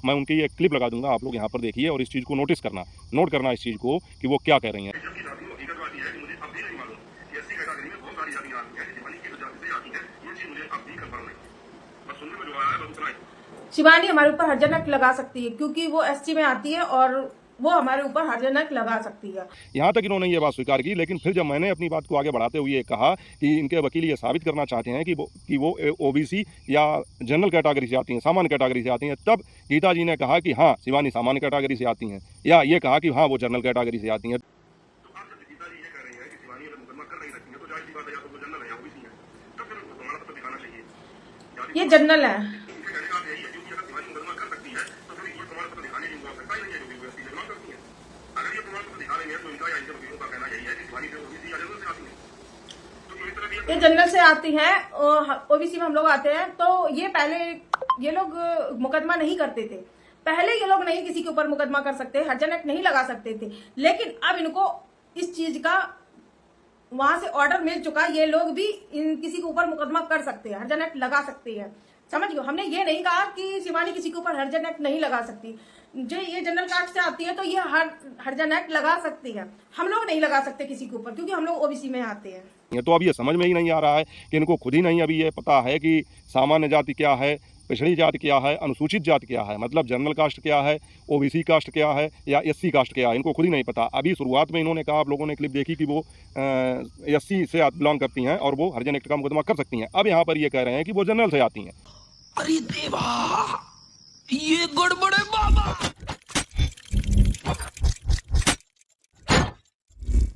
मैं उनकी एक क्लिप लगा दूंगा, आप लोग यहाँ पर देखिए और इस चीज़ को नोट करना इस चीज़ को कि वो क्या कह रही हैं। शिवानी हमारे ऊपर हर्जनक लगा सकती है क्योंकि वो एसटी में आती है और वो हमारे ऊपर हर्जनक लगा सकती है। यहाँ तक इन्होंने ये बात स्वीकार की, लेकिन फिर जब मैंने अपनी बात को आगे बढ़ाते हुए कहा कि इनके वकील ये साबित करना चाहते हैं कि वो ओबीसी या जनरल कैटेगरी से आती हैं, सामान्य कैटेगरी से आती हैं, तब गीता जी ने कहा कि हाँ शिवानी सामान्य कैटेगरी से आती हैं, या ये कहा कि हाँ वो जनरल कैटेगरी से आती हैं। ये जनरल है। ये जनरल से आती हैं, ओबीसी में हम लोग आते हैं। तो ये पहले ये लोग मुकदमा नहीं करते थे, पहले ये लोग नहीं किसी के ऊपर मुकदमा कर सकते, हर्जन एक्ट नहीं लगा सकते थे, लेकिन अब इनको इस चीज का वहां से ऑर्डर मिल चुका, ये लोग भी किसी के ऊपर मुकदमा कर सकते हैं, हर्जन एक्ट लगा सकते हैं। समझ गए? हमने ये नहीं कहा कि शिवानी किसी के ऊपर हर्जन एक्ट नहीं लगा सकती। जो ये जनरल कास्ट से आती है तो ये हर्जन एक्ट लगा सकती है, हम लोग नहीं लगा सकते किसी के ऊपर क्योंकि हम लोग ओबीसी में आते हैं। तो अब ये समझ में ही नहीं आ रहा है कि इनको खुद ही नहीं अभी ये पता है कि सामान्य जाति क्या है, पिछड़ी जाति क्या है, अनुसूचित जाति क्या है, मतलब जनरल कास्ट क्या है, ओबीसी कास्ट क्या है या एससी कास्ट क्या है, इनको खुद ही नहीं पता। अभी शुरुआत में इन्होंने कहा, आप लोगों ने क्लिप देखी कि वो एससी से बिलोंग करती हैं और वो हर्जन एक्ट का मुकदमा कर सकती हैं। अब यहाँ पर ये कह रहे हैं कि वो जनरल से आती हैं। अरे देवा, ये गड़बड़ है बाबा।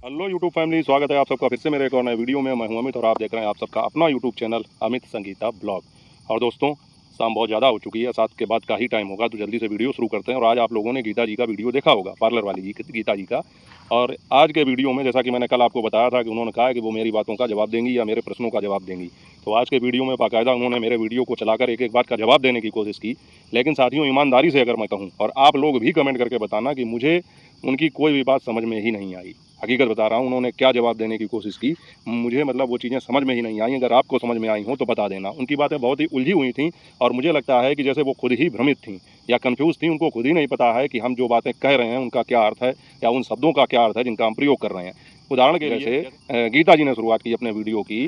हेलो यूट्यूब फैमिली, स्वागत है आप सबका फिर से मेरे एक और नए वीडियो में। मैं हूं अमित और आप देख रहे हैं आप सबका अपना YouTube channel Amit Sangeeta blog. और दोस्तों, शाम बहुत ज़्यादा हो चुकी है, 7 के बाद का ही टाइम होगा, तो जल्दी से वीडियो शुरू करते हैं। और आज आप लोगों ने गीता जी का वीडियो देखा होगा, पार्लर वाली गीता जी का। और आज के वीडियो में, जैसा कि मैंने कल आपको बताया था कि उन्होंने कहा कि वो मेरी बातों का जवाब देंगी या मेरे प्रश्नों का जवाब देंगी, तो आज के वीडियो में बाकायदा उन्होंने मेरे वीडियो को चलाकर एक एक बात का जवाब देने की कोशिश की। लेकिन साथियों, ईमानदारी से अगर मैं कहूँ, और आप लोग भी कमेंट करके बताना कि मुझे उनकी कोई भी बात समझ में ही नहीं आई। हकीकत बता रहा हूँ, उन्होंने क्या जवाब देने की कोशिश की, मुझे मतलब वो चीज़ें समझ में ही नहीं आई। अगर आपको समझ में आई हो तो बता देना। उनकी बातें बहुत ही उलझी हुई थी और मुझे लगता है कि जैसे वो खुद ही भ्रमित थी या कंफ्यूज थी। उनको खुद ही नहीं पता है कि हम जो बातें कह रहे हैं उनका क्या अर्थ है या उन शब्दों का क्या अर्थ है जिनका हम प्रयोग कर रहे हैं। उदाहरण के जैसे गीता जी ने शुरुआत की अपने वीडियो की,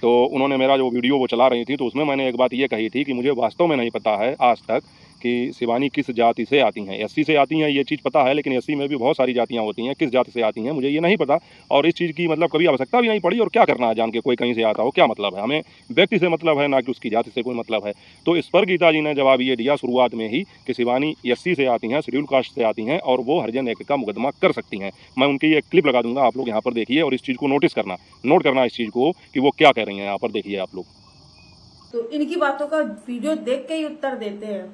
तो उन्होंने मेरा जो वीडियो वो चला रही थी, तो उसमें मैंने एक बात ये कही थी कि मुझे वास्तव में नहीं पता है आज तक कि शिवानी किस जाति से आती हैं। एससी से आती हैं ये चीज़ पता है, लेकिन एससी में भी बहुत सारी जातियां होती हैं, किस जाति से आती हैं मुझे ये नहीं पता। और इस चीज़ की मतलब कभी आवश्यकता भी नहीं पड़ी। और क्या करना है जान के कोई कहीं से आता हो, क्या मतलब है? हमें व्यक्ति से मतलब है, ना कि उसकी जाति से कोई मतलब है। तो इस पर गीता जी ने जवाब ये दिया शुरुआत में ही कि शिवानी एससी से आती हैं, शेड्यूल कास्ट से आती हैं और वो हरिजन एक्ट का मुकदमा कर सकती हैं। मैं उनकी एक क्लिप लगा दूंगा, आप लोग यहाँ पर देखिए और इस चीज़ को नोट करना इस चीज़ को कि वो क्या कह रही हैं। यहाँ पर देखिए आप लोग। तो इनकी बातों का वीडियो देख के ही उत्तर देते हैं।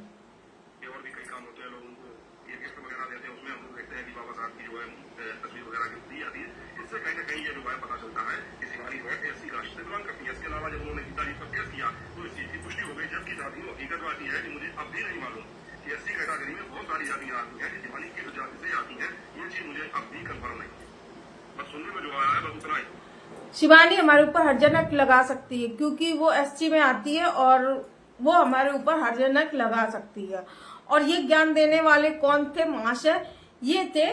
शिवानी हमारे ऊपर हर्जनक लगा सकती है क्योंकि वो एसटी में आती है और वो हमारे ऊपर हर्जनक लगा सकती है। और ये ज्ञान देने वाले कौन थे महाशय? ये थे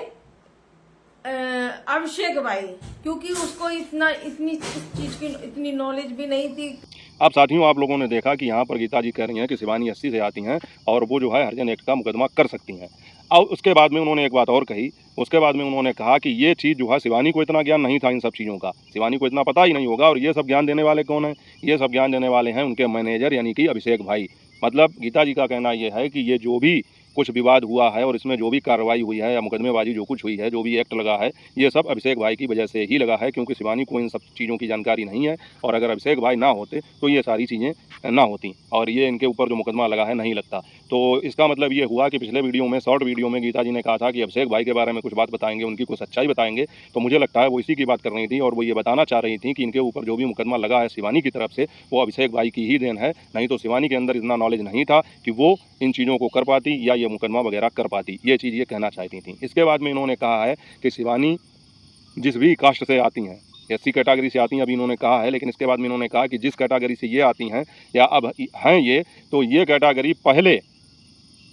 अभिषेक भाई, क्योंकि उसको इतनी इस चीज की इतनी नॉलेज भी नहीं थी। अब साथियों, आप लोगों ने देखा कि यहाँ पर गीता जी कह रही हैं कि शिवानी एससी से आती हैं और वो जो है हरिजन एक्ट का मुकदमा कर सकती हैं। और उसके बाद में उन्होंने एक बात और कही। उसके बाद में उन्होंने कहा कि ये चीज़ जो है, शिवानी को इतना ज्ञान नहीं था इन सब चीज़ों का, शिवानी को इतना पता ही नहीं होगा। और ये सब ज्ञान देने वाले कौन हैं? ये सब ज्ञान देने वाले हैं उनके मैनेजर, यानी कि अभिषेक भाई। मतलब गीता जी का कहना यह है कि ये जो भी कुछ विवाद हुआ है और इसमें जो भी कार्रवाई हुई है या मुकदमेबाजी जो कुछ हुई है, जो भी एक्ट लगा है, ये सब अभिषेक भाई की वजह से ही लगा है, क्योंकि शिवानी को इन सब चीज़ों की जानकारी नहीं है। और अगर अभिषेक भाई ना होते तो ये सारी चीज़ें ना होती और ये इनके ऊपर जो मुकदमा लगा है नहीं लगता। तो इसका मतलब ये हुआ कि पिछले वीडियो में, शॉर्ट वीडियो में, गीता जी ने कहा था कि अभिषेक भाई के बारे में कुछ बात बताएंगे, उनकी कुछ सच्चाई बताएंगे। तो मुझे लगता है वो इसी की बात कर रही थी और वो ये बताना चाह रही थी कि इनके ऊपर जो भी मुकदमा लगा है शिवानी की तरफ से, वो अभिषेक भाई की ही देन है। नहीं तो शिवानी के अंदर इतना नॉलेज नहीं था कि वो इन चीज़ों को कर पाती या ये मुकदमा वगैरह कर पाती। ये चीज़ ये कहना चाहती थी। इसके बाद में इन्होंने कहा है कि शिवानी जिस भी कास्ट से आती हैं, एससी कैटेगरी से आती हैं, अभी इन्होंने कहा है, लेकिन इसके बाद में इन्होंने कहा कि जिस कैटेगरी से ये आती हैं या अब हैं ये, तो ये कैटेगरी पहले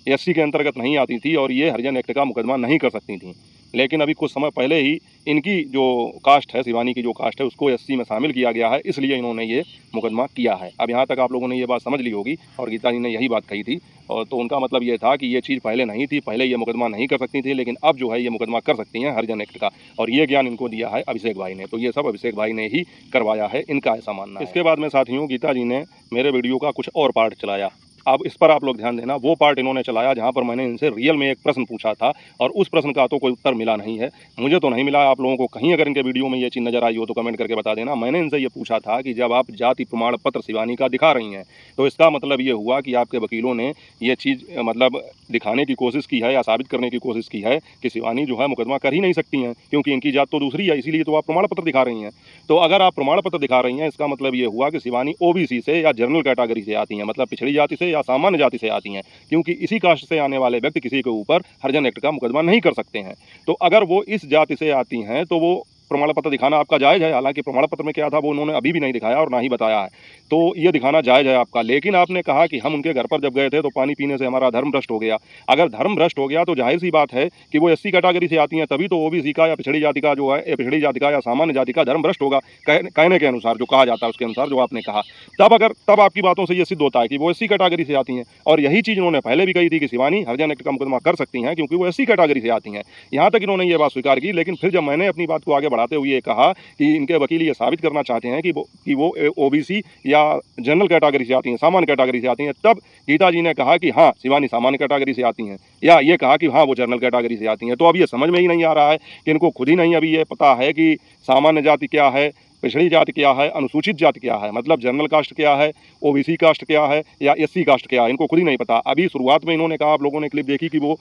एससी के अंतर्गत नहीं आती थी और ये हरिजन एक्ट का मुकदमा नहीं कर सकती थी। लेकिन अभी कुछ समय पहले ही इनकी जो कास्ट है, शिवानी की जो कास्ट है, उसको एससी में शामिल किया गया है, इसलिए इन्होंने ये मुकदमा किया है। अब यहाँ तक आप लोगों ने ये बात समझ ली होगी और गीता जी ने यही बात कही थी। और तो उनका मतलब ये था कि ये चीज़ पहले नहीं थी, पहले ये मुकदमा नहीं कर सकती थी, लेकिन अब जो है ये मुकदमा कर सकती हैं हरिजन एक्ट का। और ये ज्ञान इनको दिया है अभिषेक भाई ने, तो ये सब अभिषेक भाई ने ही करवाया है, इनका ऐसा मानना है। इसके बाद में साथियों गीता जी ने मेरे वीडियो का कुछ और पार्ट चलाया। अब इस पर आप लोग ध्यान देना, वो पार्ट इन्होंने चलाया जहाँ पर मैंने इनसे रियल में एक प्रश्न पूछा था और उस प्रश्न का तो कोई उत्तर मिला नहीं है, मुझे तो नहीं मिला। आप लोगों को कहीं अगर इनके वीडियो में ये चीज़ नजर आई हो तो कमेंट करके बता देना। मैंने इनसे ये पूछा था कि जब आप जाति प्रमाण पत्र शिवानी का दिखा रही हैं तो इसका मतलब ये हुआ कि आपके वकीलों ने ये चीज़ मतलब दिखाने की कोशिश की है या साबित करने की कोशिश की है कि शिवानी जो है मुकदमा कर ही नहीं सकती हैं, क्योंकि इनकी जात तो दूसरी है, इसीलिए तो आप प्रमाण पत्र दिखा रही हैं। तो अगर आप प्रमाण पत्र दिखा रही हैं, इसका मतलब ये हुआ कि शिवानी ओबीसी से या जनरल कैटेगरी से आती हैं, मतलब पिछड़ी जाति से या सामान्य जाति से आती हैं, क्योंकि इसी कास्ट से आने वाले व्यक्ति किसी के ऊपर हरिजन एक्ट का मुकदमा नहीं कर सकते हैं। तो अगर वो इस जाति से आती हैं तो वो प्रमाण पत्र दिखाना आपका जायज़ है। हालांकि प्रमाण पत्र में क्या था वो उन्होंने अभी भी नहीं दिखाया और ना ही बताया है, तो ये दिखाना जायज़ है आपका। लेकिन आपने कहा कि हम उनके घर पर जब गए थे तो पानी पीने से हमारा धर्म भ्रष्ट हो गया। अगर धर्म भ्रष्ट हो गया तो जाहिर सी बात है कि वो एससी कैटेगरी से आती हैं, तभी तो ओबीसी का या पिछड़ी जाति का जो है, पिछड़ी जाति का या सामान्य जाति का धर्म भ्रष्ट होगा, कहने के अनुसार जो कहा जाता है उसके अनुसार जो आपने कहा। तब आपकी बातों से ये सिद्ध होता है कि वो एससी कैटेगरी से आती हैं। और यही चीज़ उन्होंने पहले भी कही थी कि शिवानी हरिजन एक्ट का मुकदमा कर सकती हैं क्योंकि वो एससी कैटेगरी से आती हैं। यहाँ तक इन्होंने ये बात स्वीकार की। लेकिन फिर जब मैंने अपनी बात को आगे बढ़ाते हुए ये कहा कि इनके वकील ये साबित करना चाहते हैं कि वो ओबीसी या जनरल कैटेगरी से आती हैं, सामान्य कैटेगरी से आती हैं, तब गीता जी ने कहा कि हाँ शिवानी सामान्य कैटेगरी से आती हैं, या ये कहा कि हाँ वो जनरल कैटेगरी से आती हैं। तो अब ये समझ में ही नहीं आ रहा है कि इनको खुद ही नहीं अभी ये पता है कि सामान्य जाति क्या है, पिछड़ी जाति क्या है, अनुसूचित जाति क्या है, मतलब जनरल कास्ट क्या है, ओबीसी कास्ट क्या है या एससी कास्ट क्या है, इनको खुद ही नहीं पता। अभी शुरुआत में इन्होंने कहा, आप लोगों ने क्लिप देखी कि वो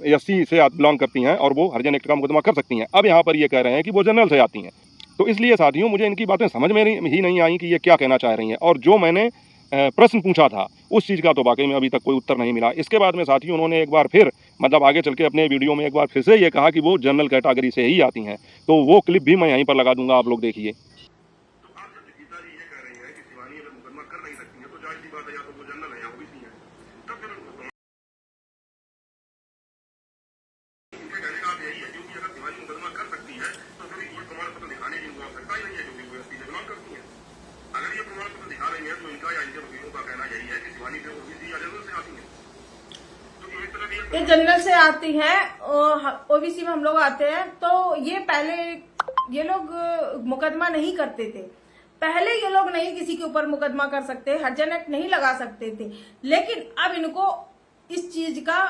एससी से बिलोंग करती हैं और वो हरिजन एक्ट का मुकदमा कर सकती हैं। अब यहाँ पर ये कह रहे हैं कि वो जनरल से आती हैं। तो इसलिए साथियों मुझे इनकी बातें समझ में ही नहीं आई कि ये क्या कहना चाह रही हैं। और जो मैंने प्रश्न पूछा था उस चीज़ का तो वाकई में अभी तक कोई उत्तर नहीं मिला। इसके बाद में साथियों उन्होंने एक बार फिर मतलब आगे चल के अपने वीडियो में एक बार फिर से ये कहा कि वो जनरल कैटेगरी से ही आती हैं। तो वो क्लिप भी मैं यहीं पर लगा दूंगा, आप लोग देखिए। ये जनरल से आती हैं, ओबीसी में हम लोग आते हैं। तो ये पहले ये लोग मुकदमा नहीं करते थे, पहले ये लोग नहीं किसी के ऊपर मुकदमा कर सकते, हरिजन एक्ट नहीं लगा सकते थे। लेकिन अब इनको इस चीज का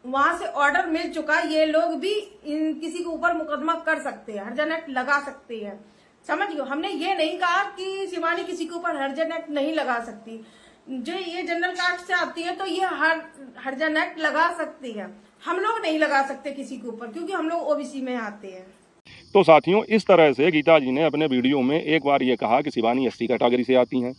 वहां से ऑर्डर मिल चुका, ये लोग भी किसी के ऊपर मुकदमा कर सकते हैं, हरिजन एक्ट लगा सकते हैं। समझ गए, हमने ये नहीं कहा कि शिवानी किसी के ऊपर हरिजन एक्ट नहीं लगा सकती। जो ये जनरल कास्ट से आती है तो ये हरिजन एक्ट लगा सकती है, हम लोग नहीं लगा सकते किसी के ऊपर क्योंकि हम लोग ओबीसी में आते हैं। तो साथियों इस तरह से गीता जी ने अपने वीडियो में एक बार ये कहा कि शिवानी एससी कैटेगरी से आती हैं,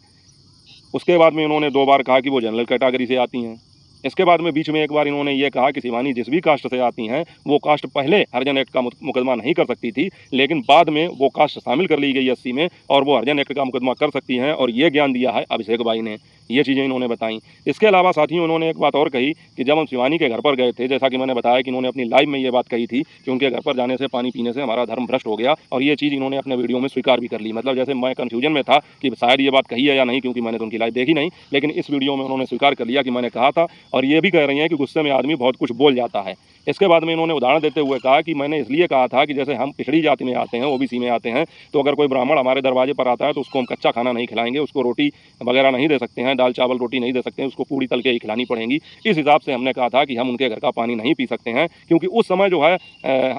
उसके बाद में इन्होंने 2 बार कहा कि वो जनरल कैटेगरी से आती हैं, इसके बाद में बीच में एक बार इन्होंने ये कहा कि शिवानी जिस भी कास्ट से आती हैं वो कास्ट पहले हरिजन एक्ट का मुकदमा नहीं कर सकती थी, लेकिन बाद में वो कास्ट शामिल कर ली गई एससी में और वो हरिजन एक्ट का मुकदमा कर सकती हैं। और ये ज्ञान दिया है अभिषेक भाई ने, ये चीज़ें इन्होंने बताई। इसके अलावा साथियों उन्होंने एक बात और कही कि जब हम शिवानी के घर पर गए थे, जैसा कि मैंने बताया कि इन्होंने अपनी लाइव में ये बात कही थी कि उनके घर पर जाने से पानी पीने से हमारा धर्म भ्रष्ट हो गया, और ये चीज़ इन्होंने अपने वीडियो में स्वीकार भी कर ली। मतलब जैसे मैं कन्फ्यूजन में था कि शायद ये बात कही है या नहीं, क्योंकि मैंने तो उनकी लाइव देखी नहीं, लेकिन इस वीडियो में उन्होंने स्वीकार कर लिया कि मैंने कहा था। और ये भी कह रही हैं कि गुस्से में आदमी बहुत कुछ बोल जाता है। इसके बाद में इन्होंने उदाहरण देते हुए कहा कि मैंने इसलिए कहा था कि जैसे हम पिछड़ी जाति में आते हैं, ओबीसी में आते हैं, तो अगर कोई ब्राह्मण हमारे दरवाजे पर आता है तो उसको हम कच्चा खाना नहीं खिलाएंगे, उसको रोटी वगैरह नहीं दे सकते हैं, दाल चावल रोटी नहीं दे सकते हैं, उसको पूड़ी तल के ही खिलानी पड़ेंगी। इस हिसाब से हमने कहा था कि हम उनके घर का पानी नहीं पी सकते हैं, क्योंकि उस समय जो है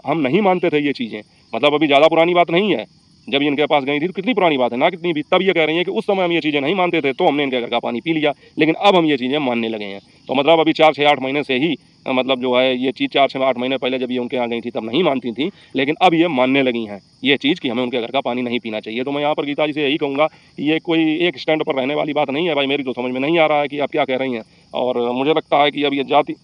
हम नहीं मानते थे ये चीज़ें। मतलब अभी ज़्यादा पुरानी बात नहीं है, जब इनके पास गई थी तो कितनी पुरानी बात है ना, कितनी भी। तब ये कह रही हैं कि उस समय हम ये चीज़ें नहीं मानते थे तो हमने इनके घर का पानी पी लिया, लेकिन अब हम ये चीज़ें मानने लगे हैं। तो मतलब अभी 4 से 8 महीने से ही मतलब जो है ये चीज़ 4 से 8 महीने पहले जब ये उनके यहाँ गई थी तब नहीं मानती थी, लेकिन अब ये मानने लगी हैं ये चीज़ कि हमें उनके घर का पानी नहीं पीना चाहिए। तो मैं यहाँ पर गीता जी से यही कहूँगा कि ये कोई एक स्टैंड पर रहने वाली बात नहीं है भाई, मेरी तो समझ में नहीं आ रहा है कि आप क्या कह रही हैं। और मुझे लगता है कि अब ये जाति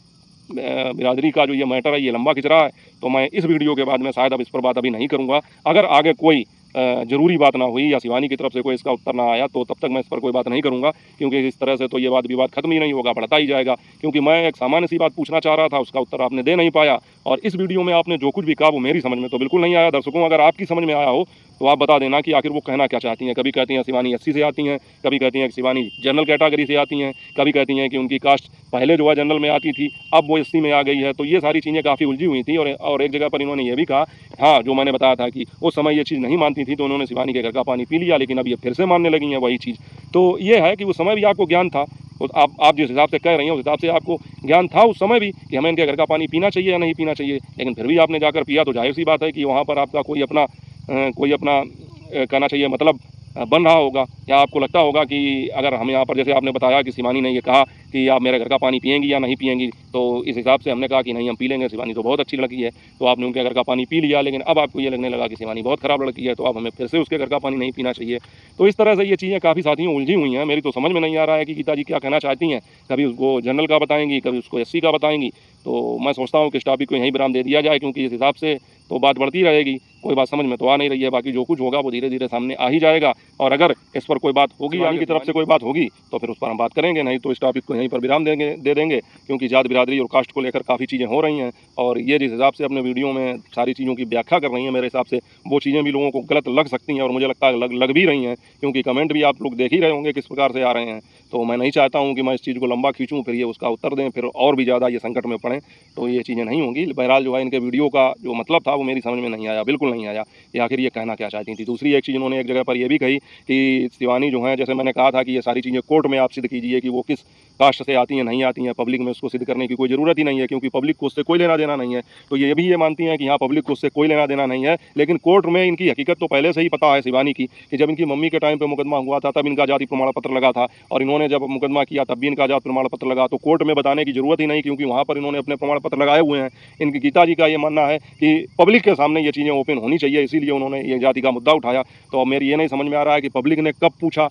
बिरादरी का जो ये मैटर है ये लंबा खिंच रहा है, तो मैं इस वीडियो के बाद में शायद अब इस पर बात अभी नहीं करूँगा। अगर आगे कोई ज़रूरी बात ना हुई या शिवानी की तरफ से कोई इसका उत्तर ना आया तो तब तक मैं इस पर कोई बात नहीं करूँगा, क्योंकि इस तरह से तो ये वाद विवाद खत्म ही नहीं होगा, बढ़ता ही जाएगा। क्योंकि मैं एक सामान्य सी बात पूछना चाह रहा था, उसका उत्तर आपने दे नहीं पाया, और इस वीडियो में आपने जो कुछ भी कहा वो मेरी समझ में तो बिल्कुल नहीं आया। दर्शकों, अगर आपकी समझ में आया हो तो आप बता देना कि आखिर वो कहना क्या चाहती हैं। कभी कहती हैं शिवानी एससी से आती हैं, कभी कहती हैं कि शिवानी जनरल कैटेगरी से आती हैं, कभी कहती हैं कि उनकी कास्ट पहले जो है जनरल में आती थी, अब वो एससी में आ गई है। तो ये सारी चीज़ें काफ़ी उलझी हुई थी, और एक जगह पर इन्होंने ये भी कहा, हाँ, जो मैंने बताया था कि उस समय ये चीज़ नहीं मानती थी तो उन्होंने शिवानी के घर का पानी पी लिया, लेकिन अब ये फिर से मानने लगी हैं वही चीज़। तो ये है कि उस समय भी आपको ज्ञान था, आप जिस हिसाब से कह रही हैं उस हिसाब से आपको ज्ञान था उस समय भी कि हमें इनके घर का पानी पीना चाहिए या नहीं पीना चाहिए, लेकिन फिर भी आपने जाकर पिया। तो जाहिर सी बात है कि वहाँ पर आपका कोई अपना कहना चाहिए मतलब बन रहा होगा, या आपको लगता होगा कि अगर हम यहाँ पर, जैसे आपने बताया कि शिवानी ने ये कहा कि आप मेरे घर का पानी पिएंगी या नहीं पिएंगी, तो इस हिसाब से हमने कहा कि नहीं, हम पी लेंगे, शिवानी तो बहुत अच्छी लड़की है। तो आपने उनके घर का पानी पी लिया, लेकिन अब आपको ये लगने लगा कि शिवानी बहुत ख़राब लड़की है, तो अब हमें फिर से उसके घर का पानी नहीं पीना चाहिए। तो इस तरह से ये चीज़ें काफ़ी साथियों उलझी हुई हैं। मेरी तो समझ में नहीं आ रहा है कि गीता जी क्या कहना चाहती हैं। कभी उसको जनरल का बताएंगी, कभी उसको एससी का बताएंगी। तो मैं सोचता हूँ कि इस टॉपिक को यहीं विराम दे दिया जाए, क्योंकि इस हिसाब से तो बात बढ़ती रहेगी, कोई बात समझ में तो आ नहीं रही है। बाकी जो कुछ होगा वो धीरे धीरे सामने आ ही जाएगा, और अगर इस पर कोई बात होगी, आगे की तरफ से कोई बात होगी तो फिर उस पर हम बात करेंगे, नहीं तो इस टॉपिक को यहीं पर विराम दे देंगे, क्योंकि जात बिरादरी और कास्ट को लेकर काफ़ी चीज़ें हो रही हैं। और ये जिस हिसाब से अपने वीडियो में सारी चीज़ों की व्याख्या कर रही हैं, मेरे हिसाब से वो चीज़ें भी लोगों को गलत लग सकती हैं, और मुझे लगता है लग भी रही हैं, क्योंकि कमेंट भी आप लोग देख ही रहे होंगे किस प्रकार से आ रहे हैं। तो मैं नहीं चाहता हूँ कि मैं इस चीज़ को लंबा खींचूँ, फिर ये उसका उत्तर दें, फिर और भी ज़्यादा ये संकट में पड़ें, तो ये चीज़ें नहीं होंगी। बहरहाल जो है, इनके वीडियो का जो मतलब था वो मेरी समझ में नहीं आया, बिल्कुल नहीं आया कि आखिर ये कहना क्या चाहती थी। दूसरी एक चीज़ उन्होंने एक जगह पर ये भी कही कि शिवानी जो है, जैसे मैंने कहा था कि ये सारी चीज़ें कोर्ट में आप सिद्ध कीजिए कि वो किस कास्ट से आती हैं नहीं आती हैं, पब्लिक में उसको सिद्ध करने की कोई ज़रूरत ही नहीं है, क्योंकि पब्लिक को उससे कोई लेना देना नहीं है। तो ये भी ये मानती हैं कि हाँ, पब्लिक को उससे कोई लेना देना नहीं है, लेकिन कोर्ट में इनकी हकीकत तो पहले से ही पता है शिवानी की, कि जब इनकी मम्मी के टाइम पर मुकदमा हुआ था तब इनका जाति प्रमाण पत्र लगा था, और इन्होंने जब मुकदमा किया तब भी इनका जाति प्रमाण पत्र लगा। तो कोर्ट में बताने की ज़रूरत ही नहीं, क्योंकि वहाँ पर इन्होंने अपने प्रमाण पत्र लगाए हुए हैं। इनकी गीता जी का ये मानना है कि पब्लिक के सामने ये चीज़ें ओपन होनी चाहिए, इसीलिए उन्होंने ये जाति का मुद्दा उठाया। तो अब मेरी ये नहीं समझ में आ रहा है कि पब्लिक ने कब पूछा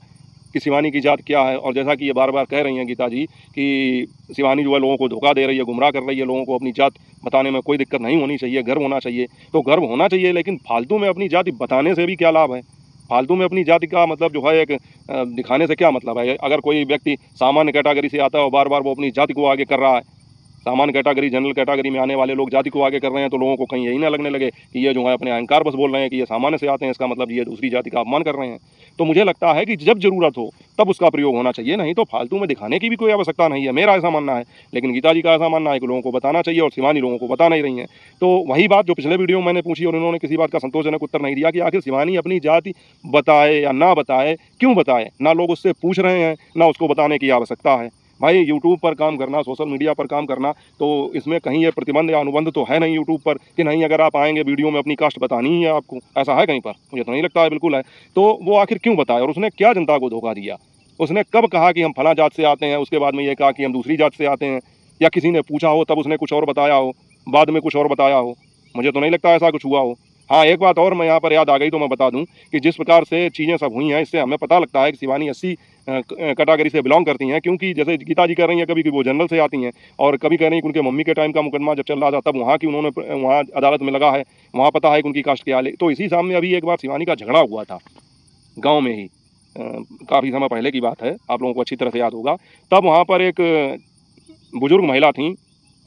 कि शिवानी की जात क्या है। और जैसा कि ये बार बार कह रही हैं गीता जी कि शिवानी जो है लोगों को धोखा दे रही है, गुमराह कर रही है लोगों को, अपनी जात बताने में कोई दिक्कत नहीं होनी चाहिए, गर्व होना चाहिए। तो गर्व होना चाहिए, लेकिन फालतू में अपनी जाति बताने से भी क्या लाभ है? फालतू में अपनी जाति का मतलब जो है एक दिखाने से क्या मतलब है? अगर कोई व्यक्ति सामान्य कैटेगरी से आता है और बार बार वो अपनी जाति को आगे कर रहा है, सामान्य कैटेगरी जनरल कैटेगरी में आने वाले लोग जाति को आगे कर रहे हैं, तो लोगों को कहीं यही ना लगने लगे कि ये जो है अपने अहंकार बस बोल रहे हैं कि ये सामान्य से आते हैं, इसका मतलब ये दूसरी जाति का अपमान कर रहे हैं। तो मुझे लगता है कि जब ज़रूरत हो तब उसका प्रयोग होना चाहिए, नहीं तो फालतू में दिखाने की भी कोई आवश्यकता नहीं है, मेरा ऐसा मानना है। लेकिन गीता जी का ऐसा मानना है कि लोगों को बताना चाहिए, और शिवानी लोगों को बता नहीं रही हैं। तो वही बात जो पिछले वीडियो में मैंने पूछी और इन्होंने किसी बात का संतोषजनक उत्तर नहीं दिया कि आखिर शिवानी अपनी जाति बताए या ना बताए, क्यों बताए? ना लोग उससे पूछ रहे हैं, ना उसको बताने की आवश्यकता है। भाई यूट्यूब पर काम करना, सोशल मीडिया पर काम करना, तो इसमें कहीं ये प्रतिबंध या अनुबंध तो है नहीं यूट्यूब पर कि नहीं अगर आप आएंगे वीडियो में अपनी कास्ट बतानी ही है आपको, ऐसा है कहीं पर? मुझे तो नहीं लगता है, बिल्कुल है। तो वो आखिर क्यों बताए, और उसने क्या जनता को धोखा दिया? उसने कब कहा कि हम फला जात से आते हैं, उसके बाद में ये कहा कि हम दूसरी जात से आते हैं, या किसी ने पूछा हो तब उसने कुछ और बताया हो, बाद में कुछ और बताया हो? मुझे तो नहीं लगता ऐसा कुछ हुआ हो। हाँ, एक बात और मैं यहाँ पर याद आ गई तो मैं बता दूं कि जिस प्रकार से चीज़ें सब हुई हैं, इससे हमें पता लगता है कि शिवानी एससी कैटेगरी से बिलोंग करती हैं, क्योंकि जैसे गीता जी कह रही हैं कभी कि वो जनरल से आती हैं, और कभी कह रही हैं कि उनके मम्मी के टाइम का मुकदमा जब चल रहा था तब वहाँ की उन्होंने वहाँ अदालत में लगा है, वहाँ पता है कि उनकी कास्ट क्या है। तो इसी सामने अभी एक बार शिवानी का झगड़ा हुआ था गाँव में ही, काफ़ी समय पहले की बात है, आप लोगों को अच्छी तरह से याद होगा। तब वहाँ पर एक बुजुर्ग महिला थी,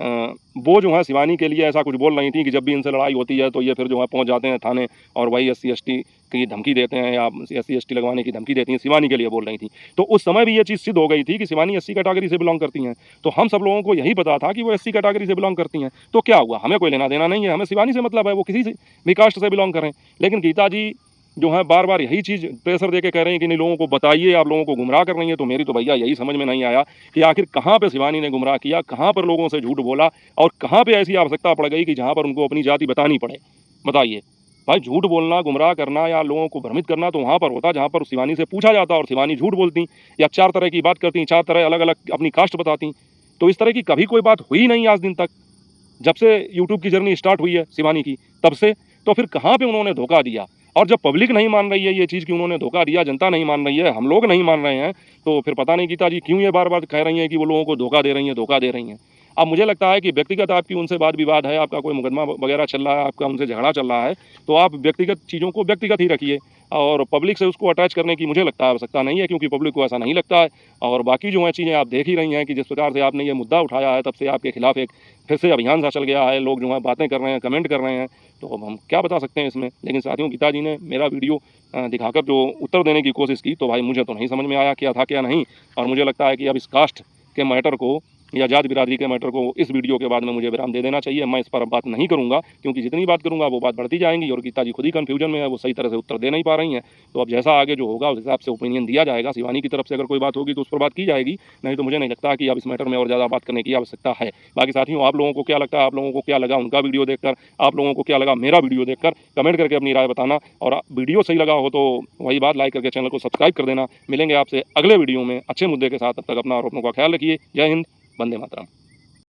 वो जो है शिवानी के लिए ऐसा कुछ बोल रही थी कि जब भी इनसे लड़ाई होती है तो ये फिर जो है पहुंच जाते हैं थाने, और वही SC/ST की धमकी देते हैं या SC/ST लगवाने की धमकी देती हैं, शिवानी के लिए बोल रही थी। तो उस समय भी ये चीज़ सिद्ध हो गई थी कि शिवानी SC कैटेगरी से बिलोंग करती हैं। तो हम सब लोगों को यही पता था कि वो SC कैटेगरी से बिलोंग करती हैं। तो क्या हुआ? हमें कोई लेना देना नहीं है, हमें शिवानी से मतलब है, वो किसी भी कास्ट से बिलोंग करें। लेकिन गीता जी जो है बार बार यही चीज़ प्रेशर देके कह रहे हैं कि नहीं लोगों को बताइए, आप लोगों को गुमराह कर रही हैं। तो मेरी तो भैया यही समझ में नहीं आया कि आखिर कहाँ पे शिवानी ने गुमराह किया, कहाँ पर लोगों से झूठ बोला, और कहाँ पे ऐसी आवश्यकता पड़ गई कि जहाँ पर उनको अपनी जाति बतानी पड़े। बताइए भाई, झूठ बोलना, गुमराह करना या लोगों को भ्रमित करना तो वहाँ पर होता जहाँ पर शिवानी से पूछा जाता, और शिवानी झूठ बोलती या 4 तरह की बात करती, 4 तरह अलग अलग अपनी कास्ट बताती। तो इस तरह की कभी कोई बात हुई नहीं आज दिन तक, जब से यूट्यूब की जर्नी स्टार्ट हुई है शिवानी की, तब से। तो फिर कहाँ पे उन्होंने धोखा दिया? और जब पब्लिक नहीं मान रही है ये चीज़ कि उन्होंने धोखा दिया, जनता नहीं मान रही है, हम लोग नहीं मान रहे हैं, तो फिर पता नहीं गीता जी क्यों ये बार बार कह रही हैं कि वो लोगों को धोखा दे रही हैं, धोखा दे रही हैं। अब मुझे लगता है कि व्यक्तिगत आपकी उनसे वाद विवाद है, आपका कोई मुकदमा वगैरह चल रहा है, आपका उनसे झगड़ा चल रहा है, तो आप व्यक्तिगत चीज़ों को व्यक्तिगत ही रखिए और पब्लिक से उसको अटैच करने की मुझे लगता है आवश्यकता नहीं है, क्योंकि पब्लिक को ऐसा नहीं लगता है। और बाकी जो है चीज़ें आप देख ही रही हैं कि जिस प्रकार से आपने ये मुद्दा उठाया है, तब से आपके खिलाफ एक फिर से अभियान सा चल गया है, लोग जो है बातें कर रहे हैं, कमेंट कर रहे हैं, तो अब हम क्या बता सकते हैं इसमें। लेकिन साथियों, गीता जी ने मेरा वीडियो दिखाकर जो उत्तर देने की कोशिश की, तो भाई मुझे तो नहीं समझ में आया क्या था क्या नहीं। और मुझे लगता है कि अब इस कास्ट के मैटर को या जात बिरादरी के मैटर को इस वीडियो के बाद में मुझे विराम दे देना चाहिए। मैं इस पर अब बात नहीं करूंगा, क्योंकि जितनी बात करूंगा वो बात बढ़ती जाएंगी और गीता जी खुद ही कन्फ्यूजन में है, वो सही तरह से उत्तर दे नहीं पा रही हैं। तो अब जैसा आगे जो होगा उस हिसाब से ओपिनियन दिया जाएगा। शिवानी की तरफ से अगर कोई बात होगी तो उस पर बात की जाएगी, नहीं तो मुझे नहीं लगता कि अब इस मैटर में और ज़्यादा बात करने की आवश्यकता है। बाकी साथियों, आप लोगों को क्या लगता है, आप लोगों को क्या लगा उनका वीडियो देखकर, आप लोगों को क्या लगा मेरा वीडियो देखकर, कमेंट करके अपनी राय बताना। और वीडियो सही लगा हो तो वही बात, लाइक करके चैनल को सब्सक्राइब कर देना। मिलेंगे आपसे अगले वीडियो में अच्छे मुद्दे के साथ। तब तक अपना और अपनों का ख्याल रखिए। जय हिंद, वंदे मातरम।